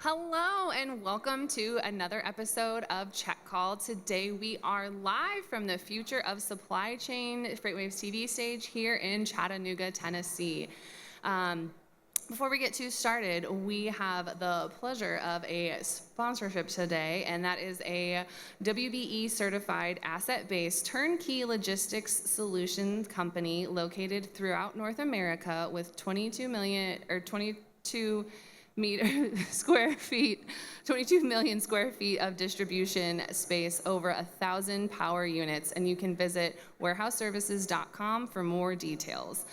Hello and welcome to another episode of Check Call. Today we are live from the Future of Supply Chain FreightWaves TV stage here in Chattanooga, Tennessee. Before we get too started, we have the pleasure of a sponsorship today, and that is a WBE certified asset-based turnkey logistics solutions company located throughout North America with 22 million square feet of distribution space, over 1,000 power units, and you can visit warehouseservices.com for more details.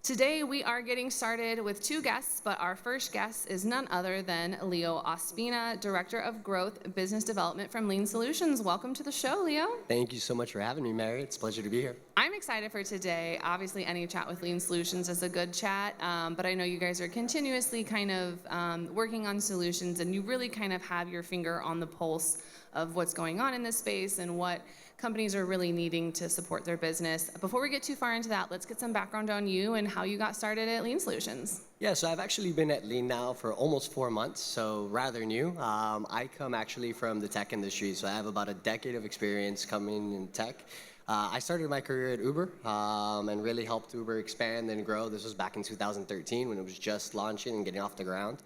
Today we are getting started with two guests, but our first guest is none other than Leo Ospina, Director of Growth Business Development from Lean Solutions. Welcome to the show, Leo. Thank you so much for having me, Mary. It's a pleasure to be here. I'm excited for today. Obviously, any chat with Lean Solutions is a good chat, but I know you guys are continuously kind of working on solutions, and you really kind of have your finger on the pulse of what's going on in this space and what companies are really needing to support their business. Before we get too far into that, let's get some background on you and how you got started at Lean Solutions. Yeah, so I've actually been at Lean now for almost 4 months, so rather new. I come actually from the tech industry, so I have about a decade of experience coming in tech. I started my career at Uber and really helped Uber expand and grow. This was back in 2013 when it was just launching and getting off the ground.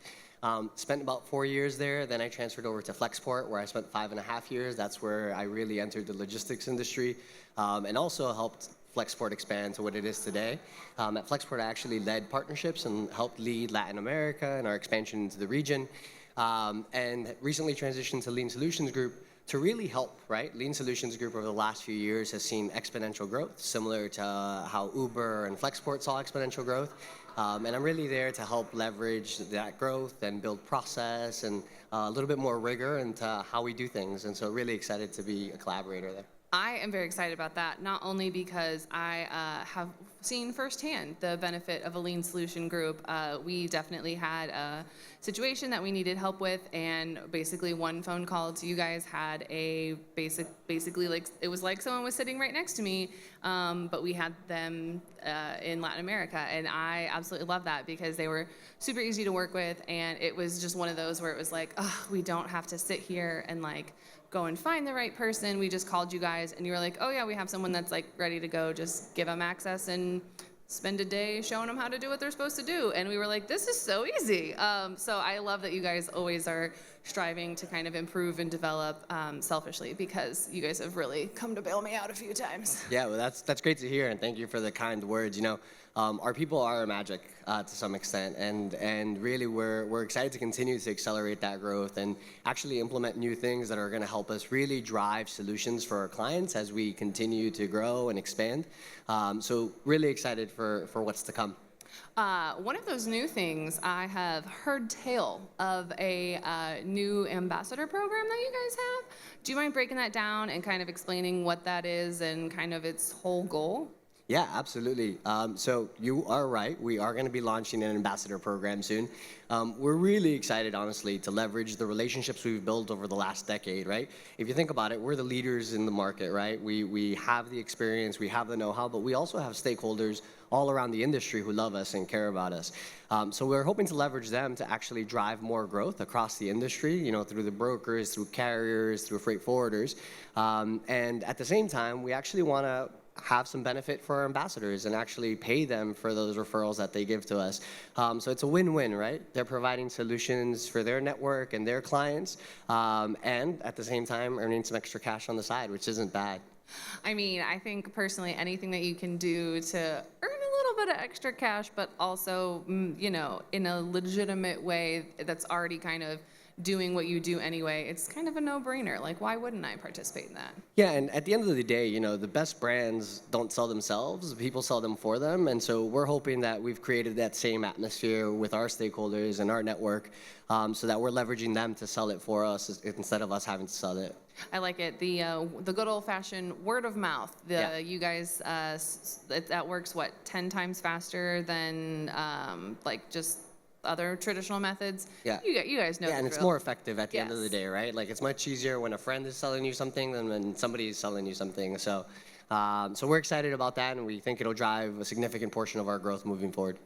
Spent about 4 years there. Then I transferred over to Flexport, where I spent 5.5 years. That's where I really entered the logistics industry and also helped Flexport expand to what it is today. At Flexport, I actually led partnerships and helped lead Latin America and our expansion into the region. And recently transitioned to Lean Solutions Group to really help, right? Lean Solutions Group over the last few years has seen exponential growth, similar to how Uber and Flexport saw exponential growth. And I'm really there to help leverage that growth and build process and a little bit more rigor into how we do things. And so really excited to be a collaborator there. I am very excited about that, not only because I have seen firsthand the benefit of a Lean Solution Group. We definitely had a situation that we needed help with, and basically one phone call to you guys had a basically like, it was like someone was sitting right next to me, but we had them in Latin America, and I absolutely love that because they were super easy to work with, and it was just one of those where it was like, oh, we don't have to sit here and like go and find the right person. We just called you guys and you were like, oh yeah, we have someone that's like ready to go. Just give them access and spend a day showing them how to do what they're supposed to do. And we were like, this is so easy. So I love that you guys always are striving to kind of improve and develop selfishly, because you guys have really come to bail me out a few times. Yeah, well, that's great to hear, and thank you for the kind words. You know, our people are our magic to some extent, and really we're excited to continue to accelerate that growth and actually implement new things that are going to help us really drive solutions for our clients as we continue to grow and expand. So really excited for what's to come. One of those new things, I have heard tale of a new ambassador program that you guys have. Do you mind breaking that down and kind of explaining what that is and kind of its whole goal? Yeah, absolutely. So you are right. We are going to be launching an ambassador program soon. We're really excited, honestly, to leverage the relationships we've built over the last decade, right? If you think about it, we're the leaders in the market, right? We have the experience, we have the know-how, but we also have stakeholders all around the industry who love us and care about us. So we're hoping to leverage them to actually drive more growth across the industry, you know, through the brokers, through carriers, through freight forwarders. And at the same time, we actually want to have some benefit for our ambassadors and actually pay them for those referrals that they give to us. So it's a win-win, right? They're providing solutions for their network and their clients, and at the same time earning some extra cash on the side, which isn't bad. I mean, I think personally anything that you can do to earn a little bit of extra cash, but also, you know, in a legitimate way that's already kind of doing what you do anyway, it's kind of a no-brainer. Like, why wouldn't I participate in that? Yeah, and at the end of the day, you know, the best brands don't sell themselves, people sell them for them, and so we're hoping that we've created that same atmosphere with our stakeholders and our network, so that we're leveraging them to sell it for us instead of us having to sell it. I like it. The good old-fashioned word of mouth. Yeah. You guys, that works, what, 10 times faster than like just other traditional methods? Yeah. You guys know the and it's drill. more effective at the end of the Yes. day, right? Like, it's much easier when a friend is selling you something than when somebody is selling you something. So we're excited about that, and we think it'll drive a significant portion of our growth moving forward.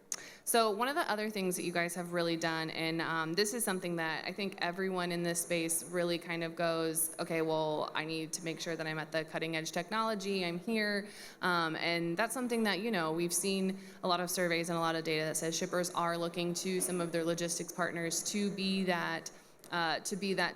So one of the other things that you guys have really done, and this is something that I think everyone in this space really kind of goes, okay, well, I need to make sure that I'm at the cutting edge technology, I'm here. And that's something that, we've seen a lot of surveys and a lot of data that says shippers are looking to some of their logistics partners to be that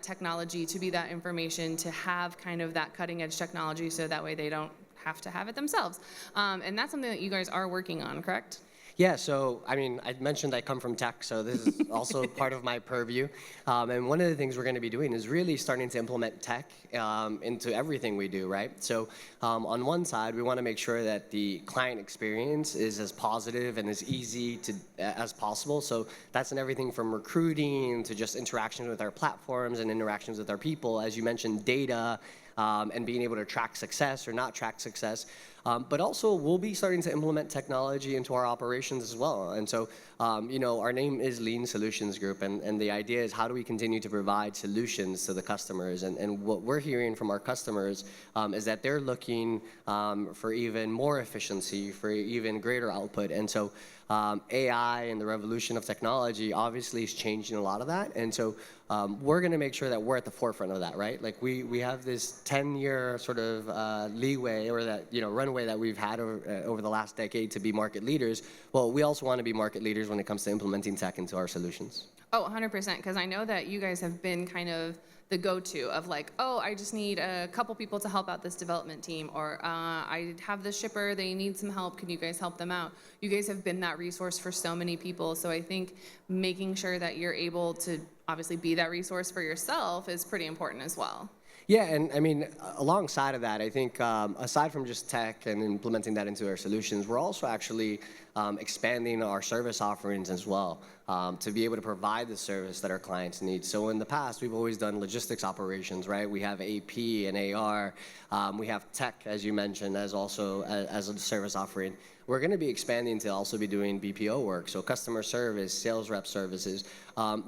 technology, to be that information, to have kind of that cutting edge technology so that way they don't have to have it themselves. And that's something that you guys are working on, correct? Yeah, so I mean, I mentioned I come from tech, so this is also part of my purview. And one of the things we're going to be doing is really starting to implement tech into everything we do, right? So on one side, we want to make sure that the client experience is as positive and as easy as possible. So that's in everything from recruiting to just interactions with our platforms and interactions with our people. As you mentioned, data. And being able to track success or not track success. But also, we'll be starting to implement technology into our operations as well. And so, our name is Lean Solutions Group, and the idea is how do we continue to provide solutions to the customers? And what we're hearing from our customers is that they're looking for even more efficiency, for even greater output. And so, AI and the revolution of technology obviously is changing a lot of that. And so we're going to make sure that we're at the forefront of that, right? Like we have this 10-year sort of leeway or that runway that we've had over the last decade to be market leaders. Well, we also want to be market leaders when it comes to implementing tech into our solutions. Oh, 100%, because I know that you guys have been kind of the go-to of like, oh, I just need a couple people to help out this development team, or I have this shipper, they need some help, can you guys help them out? You guys have been that resource for so many people, so I think making sure that you're able to obviously be that resource for yourself is pretty important as well. Yeah, and I mean, alongside of that, I think aside from just tech and implementing that into our solutions, we're also actually expanding our service offerings as well to be able to provide the service that our clients need. So in the past, we've always done logistics operations, right? We have AP and AR. We have tech, as you mentioned, as a service offering. We're going to be expanding to also be doing BPO work, so customer service, sales rep services.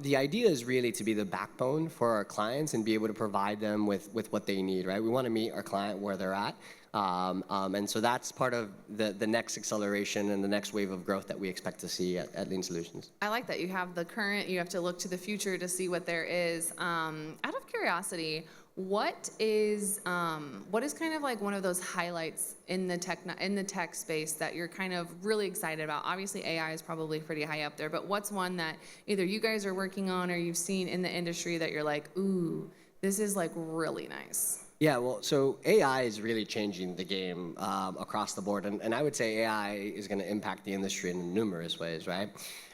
The idea is really to be the backbone for our clients and be able to provide them with what they need, right? We want to meet our client where they're at. And so that's part of the next acceleration and the next wave of growth that we expect to see at Lean Solutions. I like that. You have the current, you have to look to the future to see what there is. Out of curiosity, what is kind of like one of those highlights in the tech space that you're kind of really excited about? Obviously, AI is probably pretty high up there, but what's one that either you guys are working on or you've seen in the industry that you're like, ooh, this is like really nice? Yeah, well, so AI is really changing the game across the board, and I would say AI is going to impact the industry in numerous ways, right?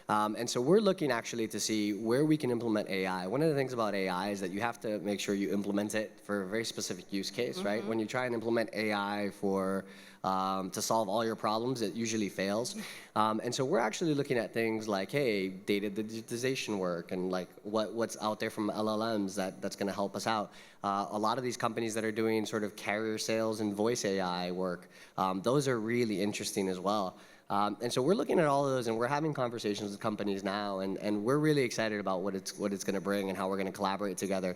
And so we're looking actually to see where we can implement AI. One of the things about AI is that you have to make sure you implement it for a very specific use case, right? When you try and implement AI to solve all your problems, it usually fails. And so we're actually looking at things like, hey, data digitization work and like what's out there from LLMs that's going to help us out. A lot of these companies that are doing sort of carrier sales and voice AI work, those are really interesting as well. And so we're looking at all of those, and we're having conversations with companies now, and we're really excited about what it's going to bring and how we're going to collaborate together.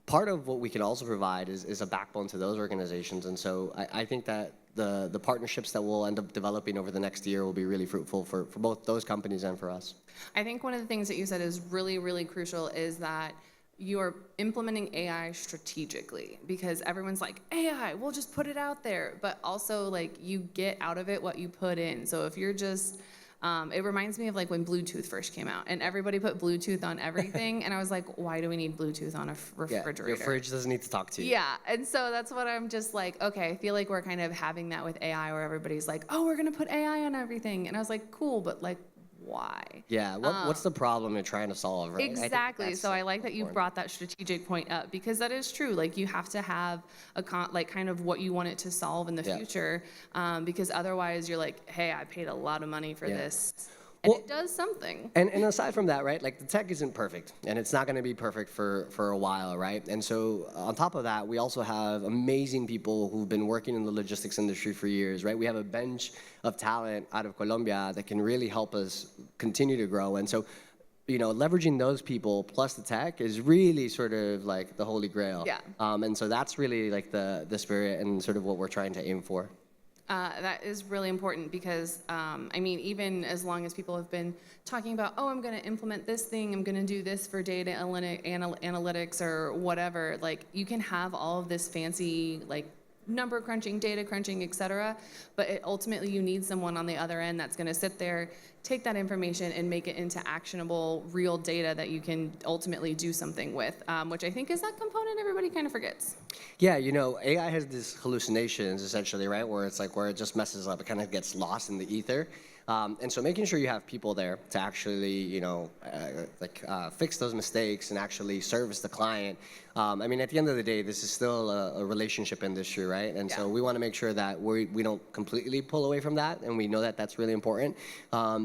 Part of what we can also provide is a backbone to those organizations, and so I think that the partnerships that we'll end up developing over the next year will be really fruitful for both those companies and for us. I think one of the things that you said is really, really crucial is that you're implementing AI strategically, because everyone's like, AI, we'll just put it out there. But also, like, you get out of it what you put in. So if you're just, it reminds me of like when Bluetooth first came out and everybody put Bluetooth on everything. And I was like, why do we need Bluetooth on a refrigerator? Yeah, your fridge doesn't need to talk to you. Yeah. And so that's what I'm just like, okay, I feel like we're kind of having that with AI where everybody's like, oh, we're going to put AI on everything. And I was like, cool, but like, why? Yeah, what's the problem you're trying to solve, right? Exactly. So I like that you brought that strategic point up, because that is true. Like, you have to have like kind of what you want it to solve in the future, because otherwise you're like, hey, I paid a lot of money for this. And it does something. And aside from that, right, like the tech isn't perfect, and it's not going to be perfect for a while, right? And so on top of that, we also have amazing people who've been working in the logistics industry for years, right? We have a bench of talent out of Colombia that can really help us continue to grow. And so, leveraging those people plus the tech is really sort of like the holy grail. Yeah. And so that's really like the spirit and sort of what we're trying to aim for. That is really important because, I mean, even as long as people have been talking about, oh, I'm going to implement this thing, I'm going to do this for data analytics or whatever, like you can have all of this fancy, like number crunching, data crunching, et cetera, but ultimately you need someone on the other end that's going to sit there, take that information and make it into actionable, real data that you can ultimately do something with, which I think is that component everybody kind of forgets. Yeah, AI has these hallucinations essentially, right? Where it's like where it just messes up, it kind of gets lost in the ether. And so making sure you have people there to actually, fix those mistakes and actually service the client. I mean, at the end of the day, this is still a relationship industry, right? And so we want to make sure that we don't completely pull away from that, and we know that that's really important.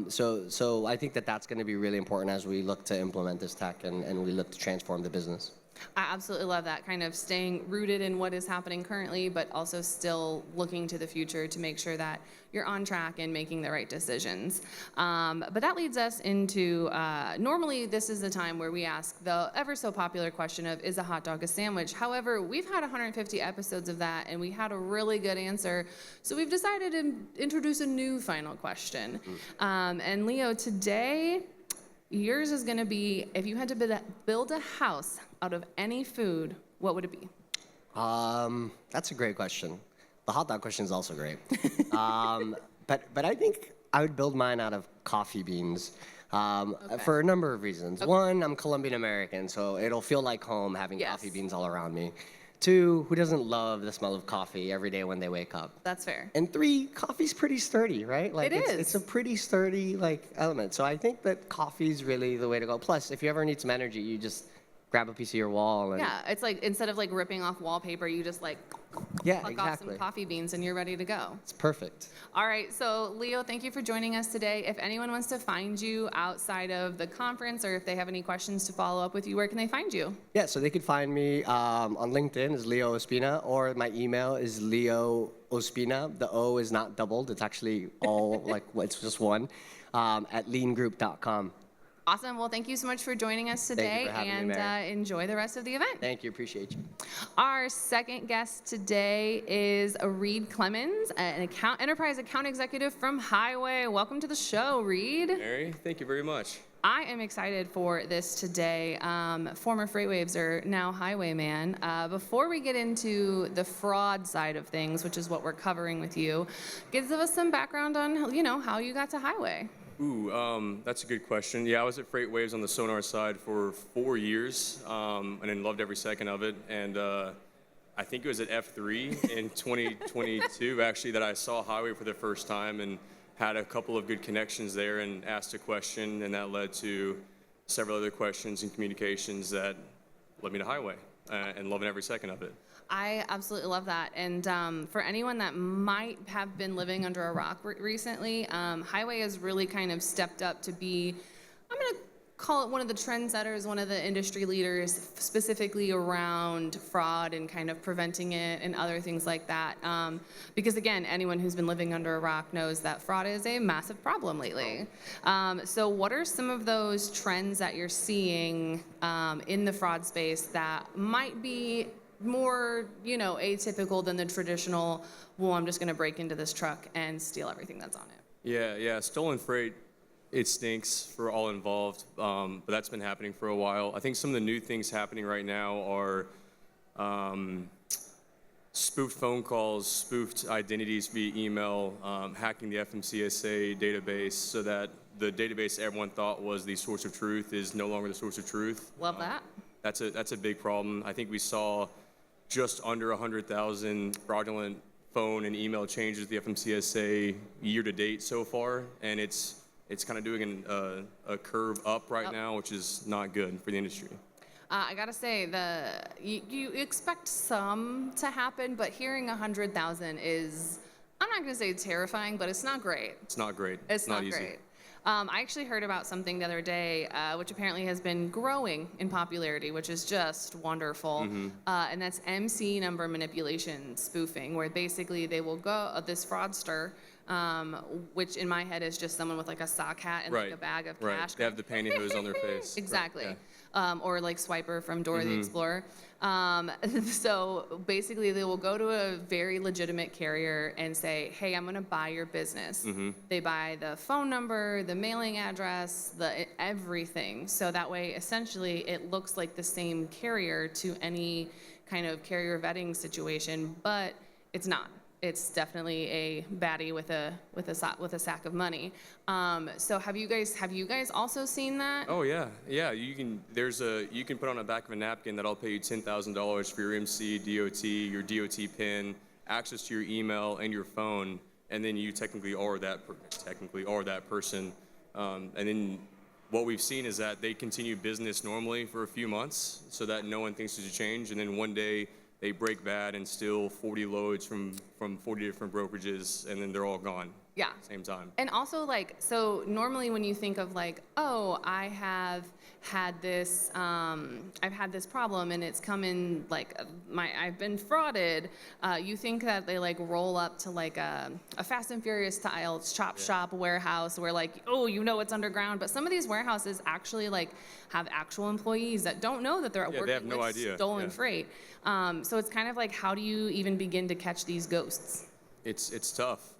So I think that that's going to be really important as we look to implement this tech and we look to transform the business. I absolutely love that, kind of staying rooted in what is happening currently, but also still looking to the future to make sure that you're on track and making the right decisions. But that leads us into, normally this is the time where we ask the ever so popular question of, is a hot dog a sandwich? However, we've had 150 episodes of that and we had a really good answer. So we've decided to introduce a new final question. And Leo, today, yours is gonna be, if you had to build a house out of any food, what would it be? That's a great question. The hot dog question is also great. But I think I would build mine out of coffee beans for a number of reasons. One, I'm Colombian American, so it'll feel like home having coffee beans all around me. Two, who doesn't love the smell of coffee every day when they wake up? That's fair. And three, coffee's pretty sturdy, right? Like it is. It's a pretty sturdy element. So I think that coffee's really the way to go. Plus, if you ever need some energy, you just grab a piece of your wall and it's like instead of like ripping off wallpaper, you just like pluck off some coffee beans and you're ready to go. It's perfect. All right, so Leo, thank you for joining us today. If anyone wants to find you outside of the conference or if they have any questions to follow up with you, where can they find you? Yeah, so they could find me on LinkedIn as Leo Ospina, or my email is Leo Ospina. The O is not doubled. It's actually all it's just one, at leangroup.com. Awesome. Well, thank you so much for joining us today, and enjoy the rest of the event. Thank you. Appreciate you. Our second guest today is Reid Clements, an enterprise account executive from Highway. Welcome to the show, Reid. Mary, thank you very much. I am excited for this today. Former FreightWaves are now Highwayman. Before we get into the fraud side of things, which is what we're covering with you, give us some background on how you got to Highway. Ooh, that's a good question. Yeah, I was at FreightWaves on the sonar side for 4 years, and then loved every second of it. And I think it was at F3 in 2022, actually, that I saw Highway for the first time and had a couple of good connections there and asked a question, and that led to several other questions and communications that led me to Highway, and loving every second of it. I absolutely love that. And for anyone that might have been living under a rock recently, Highway has really kind of stepped up to be, I'm going to call it one of the trendsetters, one of the industry leaders, specifically around fraud and kind of preventing it and other things like that. Because again, anyone who's been living under a rock knows that fraud is a massive problem lately. So what are some of those trends that you're seeing in the fraud space that might be more, atypical than the traditional, well, I'm just going to break into this truck and steal everything that's on it? Yeah, stolen freight, it stinks for all involved, but that's been happening for a while. I think some of the new things happening right now are spoofed phone calls, spoofed identities via email, hacking the FMCSA database so that the database everyone thought was the source of truth is no longer the source of truth. Love that. That's a big problem. I think we saw just under 100,000 fraudulent phone and email changes to the FMCSA year to date so far, and it's kind of doing a curve up right now, which is not good for the industry. I gotta say, you expect some to happen, but hearing 100,000 is, I'm not gonna say terrifying, but it's not great. It's not great. It's not easy. great. I actually heard about something the other day, which apparently has been growing in popularity, which is just wonderful. And that's MC number manipulation spoofing, where basically they will go, this fraudster which in my head is just someone with like a sock hat and like a bag of cash. They have the pantyhose on their face. Exactly. Right, Or like Swiper from Dora the Explorer. So basically, they will go to a very legitimate carrier and say, hey, I'm going to buy your business. They buy the phone number, the mailing address, everything. So that way, essentially, it looks like the same carrier to any kind of carrier vetting situation, but it's not. It's definitely a baddie with a sack of money. So have you guys also seen that? Oh yeah. You can put on the back of a napkin that I'll pay you $10,000 for your MC, DOT, your DOT PIN, access to your email and your phone, and then you technically are that person. And then what we've seen is that they continue business normally for a few months, so that no one thinks there's a change, and then one day they break bad and steal 40 loads from 40 different brokerages, and then they're all gone. Yeah. Same time. And also, like, so normally when you think of like, oh, I've had this problem and it's come in like I've been frauded. You think that they like roll up to like a Fast and Furious style chop shop warehouse where like, oh, you know it's underground, but some of these warehouses actually like have actual employees that don't know that they're they have working no with idea. stolen freight. So it's kind of like, how do you even begin to catch these ghosts? It's tough.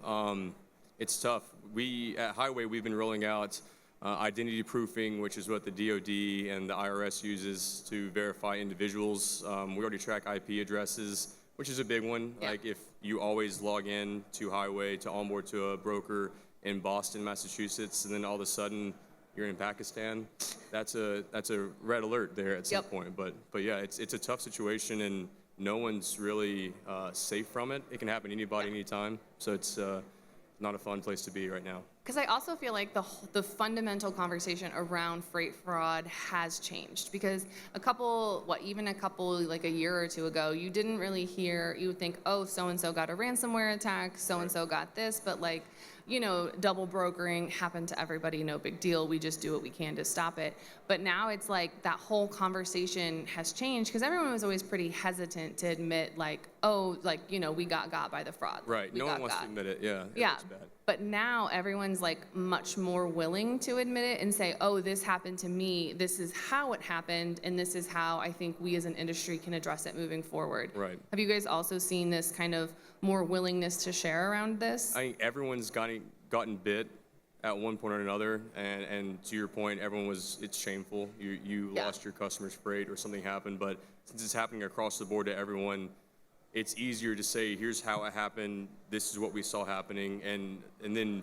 It's tough. We at Highway, we've been rolling out identity proofing, which is what the DoD and the IRS uses to verify individuals. We already track IP addresses, which is a big one. Yeah. Like if you always log in to Highway to onboard to a broker in Boston, Massachusetts, and then all of a sudden you're in Pakistan, that's a red alert there at some point. But yeah, it's a tough situation, and no one's really safe from it. It can happen to anybody, anytime. So it's not a fun place to be right now. Because I also feel like the fundamental conversation around freight fraud has changed. Because even a couple, like a year or two ago, you didn't really hear, you would think, oh, so-and-so got a ransomware attack, so-and-so got this, but like, double brokering happened to everybody, no big deal. We just do what we can to stop it. But now it's like that whole conversation has changed because everyone was always pretty hesitant to admit like, oh, like, we got by the fraud. Right. No one wants to admit it. Yeah. Yeah. It's bad. But now everyone's like much more willing to admit it and say, oh, this happened to me. This is how it happened. And this is how I think we as an industry can address it moving forward. Right. Have you guys also seen this kind of more willingness to share around this? I think everyone's gotten bit at one point or another, and to your point, it's shameful. You lost your customer's freight or something happened, but since it's happening across the board to everyone, it's easier to say, here's how it happened, this is what we saw happening, and then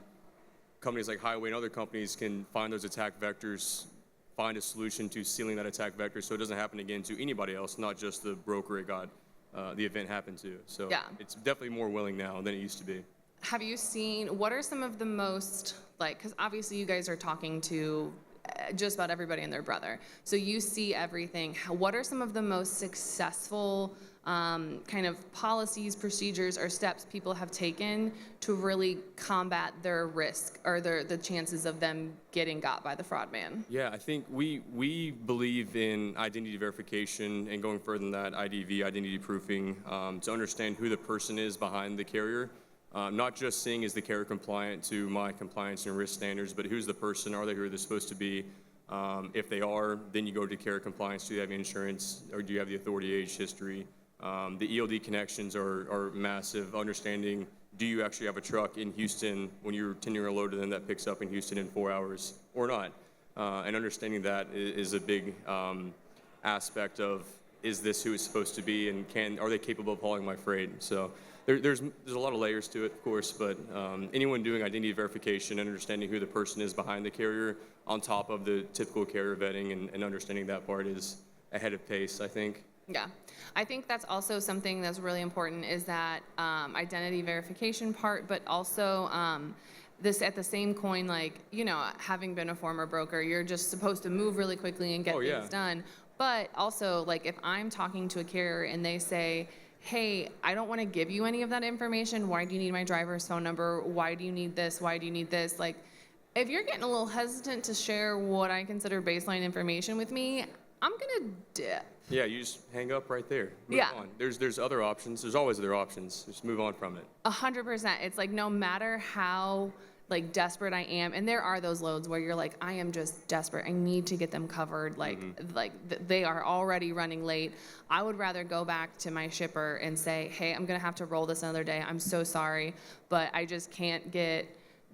companies like Highway and other companies can find those attack vectors, find a solution to sealing that attack vector so it doesn't happen again to anybody else, not just the broker the event happened to. So it's definitely more willing now than it used to be. Have you seen, what are some of the most, because obviously you guys are talking to just about everybody and their brother. So you see everything. What are some of the most successful kind of policies, procedures, or steps people have taken to really combat their risk or the chances of them getting got by the fraud man? Yeah, I think we believe in identity verification and going further than that, IDV, identity proofing, to understand who the person is behind the carrier. Not just seeing is the carrier compliant to my compliance and risk standards, but who's the person, are they who they're supposed to be? If they are, then you go to carrier compliance, do you have insurance, or do you have the authority age history? The ELD connections are massive, understanding, do you actually have a truck in Houston when you're 10-year load to them that picks up in Houston in 4 hours, or not? And understanding that is a big aspect of, is this who it's supposed to be, and are they capable of hauling my freight? So there's a lot of layers to it, of course, but anyone doing identity verification and understanding who the person is behind the carrier on top of the typical carrier vetting and understanding that part is ahead of pace, I think. Yeah, I think that's also something that's really important is that identity verification part, but also this at the same coin, like, having been a former broker, you're just supposed to move really quickly and get things done. But also, like, if I'm talking to a carrier and they say, hey, I don't want to give you any of that information. Why do you need my driver's phone number? Why do you need this? Why do you need this? Like, if you're getting a little hesitant to share what I consider baseline information with me, I'm going to dip. Yeah, you just hang up right there. Move Yeah. on. There's other options. There's always other options. Just move on from it. 100%. It's like no matter how like desperate I am, and there are those loads where you're like, I am just desperate. I need to get them covered. They are already running late. I would rather go back to my shipper and say, hey, I'm gonna have to roll this another day. I'm so sorry, but I just can't get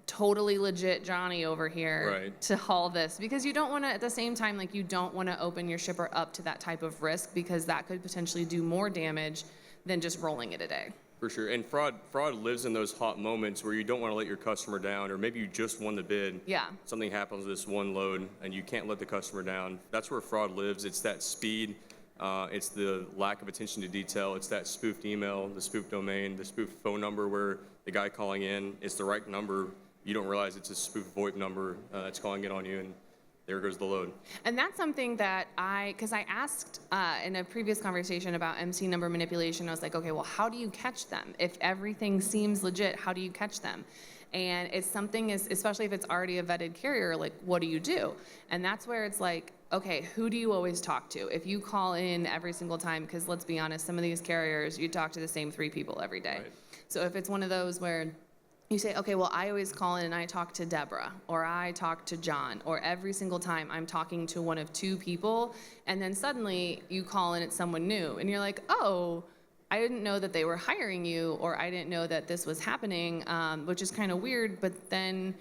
totally legit Johnny over here to haul this, because you don't want to, at the same time, like you don't want to open your shipper up to that type of risk, because that could potentially do more damage than just rolling it a day. For sure. And fraud lives in those hot moments where you don't want to let your customer down, or maybe you just won the bid. Yeah. Something happens with this one load and you can't let the customer down. That's where fraud lives. It's that speed. It's the lack of attention to detail. It's that spoofed email, the spoofed domain, the spoofed phone number where the guy calling in, it's the right number. You don't realize it's a spoofed VoIP number that's calling in on you, and there goes the load. And that's something that because I asked in a previous conversation about MC number manipulation, I was like, okay, well, how do you catch them? If everything seems legit, how do you catch them? And it's something, especially if it's already a vetted carrier, like, what do you do? And that's where it's like, okay, who do you always talk to? If you call in every single time, because let's be honest, some of these carriers, you talk to the same 3 people every day. Right. So if it's one of those where you say, okay, well, I always call in and I talk to Deborah, or I talk to John, or every single time I'm talking to one of 2 people, and then suddenly you call in, it's someone new, and you're like, oh, I didn't know that they were hiring you, or I didn't know that this was happening, which is kind of weird. But then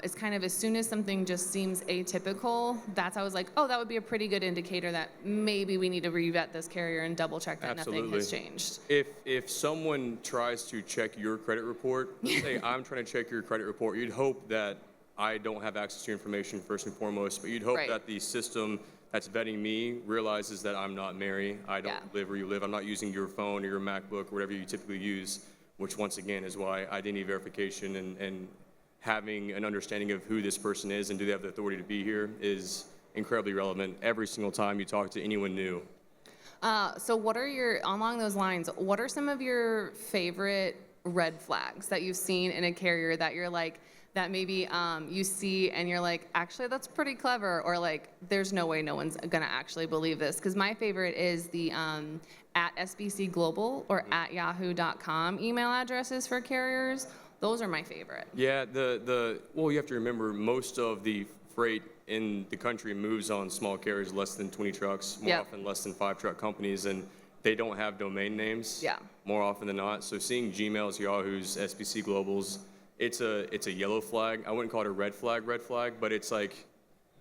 it's kind of, as soon as something just seems atypical, I was like, oh, that would be a pretty good indicator that maybe we need to revet this carrier and double check that nothing has changed. If someone tries to check your credit report, say I'm trying to check your credit report, you'd hope that I don't have access to your information first and foremost, but you'd hope that the system that's vetting me realizes that I'm not Mary. I don't live where you live. I'm not using your phone or your MacBook or whatever you typically use, which once again is why identity verification and having an understanding of who this person is and do they have the authority to be here is incredibly relevant every single time you talk to anyone new. So what are along those lines, what are some of your favorite red flags that you've seen in a carrier that you're like, that maybe you see and you're like, actually, that's pretty clever, or like, there's no way no one's gonna actually believe this? Because my favorite is the at SBC Global or at yahoo.com email addresses for carriers. Those are my favorite. Yeah, well, you have to remember, most of the freight in the country moves on small carriers, less than 20 trucks, more often less than 5 truck companies, and they don't have domain names more often than not. So seeing Gmails, Yahoos, SBC Globals, it's a yellow flag. I wouldn't call it a red flag, but it's like,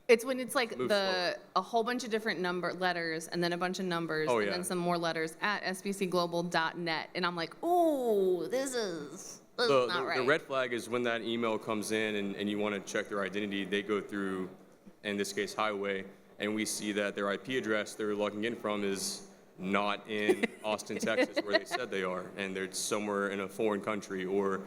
it's when it's like a whole bunch of different letters and then a bunch of numbers and then some more letters at sbcglobal.net, and I'm like, ooh, this is not right. The red flag is when that email comes in and you want to check their identity. They go through, in this case, Highway, and we see that their IP address they're logging in from is not in Austin, Texas, where they said they are, and they're somewhere in a foreign country, or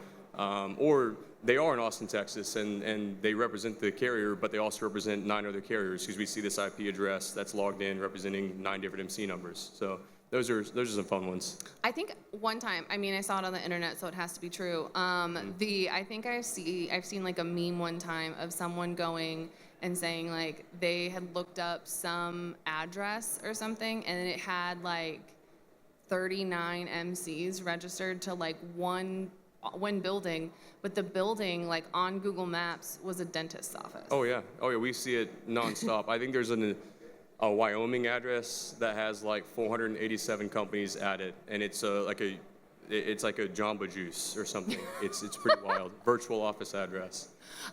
they are in Austin, Texas, and they represent the carrier, but they also represent 9 other carriers, because we see this IP address that's logged in representing 9 different MC numbers. So those are some fun ones. I think one time, I mean, I saw it on the internet, so it has to be true. I think I've seen like a meme one time of someone going and saying like they had looked up some address or something, and it had like 39 MCs registered to like one building, but the building, like on Google Maps, was a dentist's office. Oh yeah, we see it nonstop. I think there's a Wyoming address that has like 487 companies at it, and it's like a Jamba Juice or something. It's pretty wild. Virtual office address.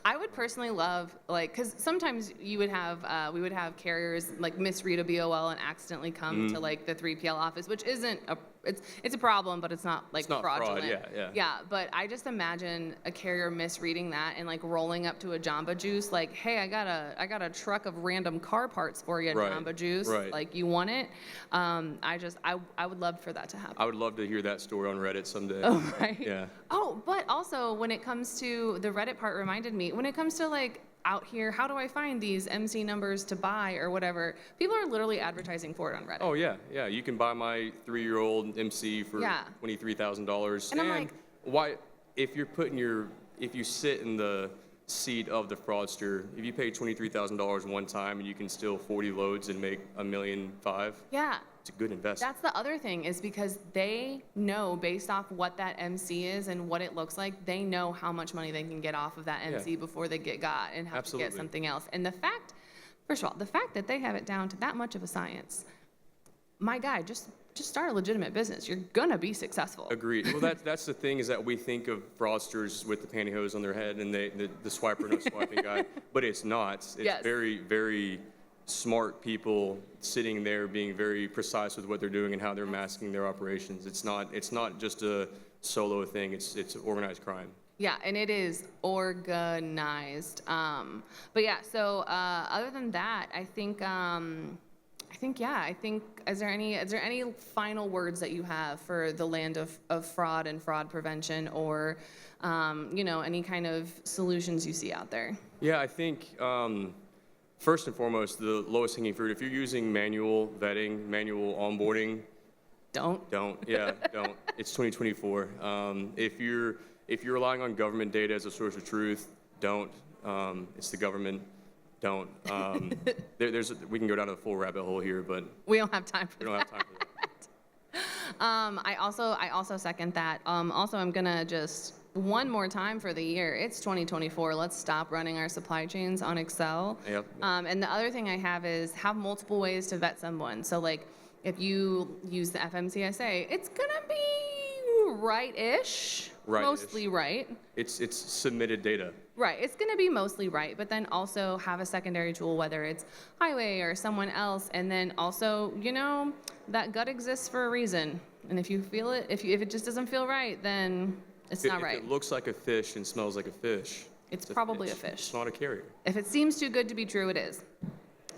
I would personally love, like, because sometimes we would have carriers like misread a BOL and accidentally come to like the 3PL office, which isn't it's a problem, but it's not like it's not fraudulent. Fraud, yeah. But I just imagine a carrier misreading that and like rolling up to a Jamba Juice, like, hey, I got a truck of random car parts for you, Jamba Juice. Right. Like, you want it? I would love for that to happen. I would love to hear that story on Reddit someday. Oh, right. Yeah. Oh, but also when it comes to the Reddit part, reminded me, when it comes to like out here, how do I find these MC numbers to buy or whatever? People are literally advertising for it on Reddit. Oh yeah. You can buy my 3-year-old MC for $23,000. And I'm like, why? If you sit in the seat of the fraudster. If you pay $23,000 one time and you can steal 40 loads and make $1.5 million, Yeah. it's a good investment. That's the other thing, is because they know, based off what that MC is and what it looks like, they know how much money they can get off of that MC before they get got and have to get something else. And the fact, first of all, the fact that they have it down to that much of a science, my guy, just start a legitimate business. You're gonna be successful. Agreed. Well, that's the thing, is that we think of fraudsters with the pantyhose on their head and the swiper no swiping guy, but it's not. It's very, very smart people sitting there being very precise with what they're doing and how they're masking their operations. It's not just a solo thing. It's organized crime. Yeah, and it is organized. But yeah, so other than that, I think, is there any final words that you have for the land of fraud and fraud prevention, or, any kind of solutions you see out there? Yeah, I think, first and foremost, the lowest hanging fruit, if you're using manual vetting, manual onboarding, Don't. Don't. It's 2024. If you're relying on government data as a source of truth, don't. It's the government. Don't. We can go down to the full rabbit hole here, but We don't have time for we don't have time for that. I also second that. Also, I'm gonna just one more time for the year. It's 2024. Let's stop running our supply chains on Excel. Yep. And the other thing I have is have multiple ways to vet someone. So like, if you use the FMCSA, it's gonna be right-ish, mostly right. It's submitted data. Right, it's gonna be mostly right, but then also have a secondary tool, whether it's highway or someone else, and then also, that gut exists for a reason. And if you feel it, if it just doesn't feel right, then it's not right. If it looks like a fish and smells like a fish, It's probably a fish. It's not a carrier. If it seems too good to be true, it is.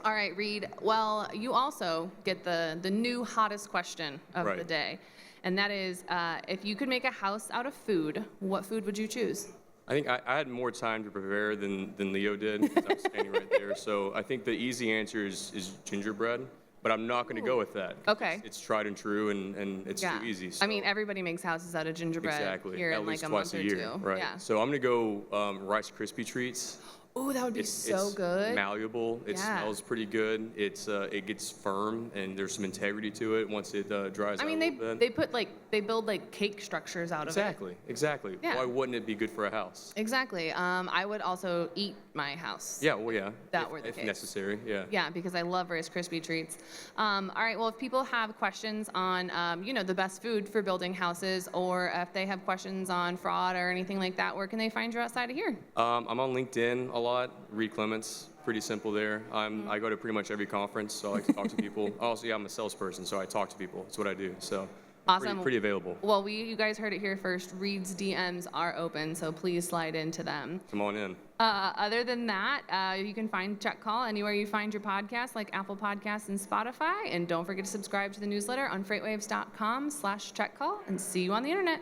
All right, Reid. Well, you also get the new hottest question of the day. And that is, if you could make a house out of food, what food would you choose? I think I had more time to prepare than Leo did, because I was standing right there. So I think the easy answer is gingerbread, but I'm not going to go with that. Okay. It's tried and true, and it's too easy. So. I mean, everybody makes houses out of gingerbread here at in least like a twice month a or year. two. Right. Yeah. So I'm going to go Rice Krispie treats. Oh, that would be so good. It's malleable. It smells pretty good. It gets firm, and there's some integrity to it once it dries out a little bit. They build like cake structures out of it. Exactly. Yeah. Why wouldn't it be good for a house? Exactly. I would also eat my house. Yeah. Well, yeah. That were the if case. necessary. Yeah. Yeah, because I love Rice Krispie treats. All right. Well, if people have questions on, the best food for building houses, or if they have questions on fraud or anything like that, where can they find you outside of here? I'm on LinkedIn a lot. Reid Clements. Pretty simple there. I go to pretty much every conference, so I like to talk to people. Also, I'm a salesperson, so I talk to people. That's what I do. So. Awesome. Pretty available. Well, you guys heard it here first. Reid's DMs are open, so please slide into them. Come on in. Other than that, you can find Check Call anywhere you find your podcasts, like Apple Podcasts and Spotify. And don't forget to subscribe to the newsletter on FreightWaves.com/checkcall, and see you on the internet.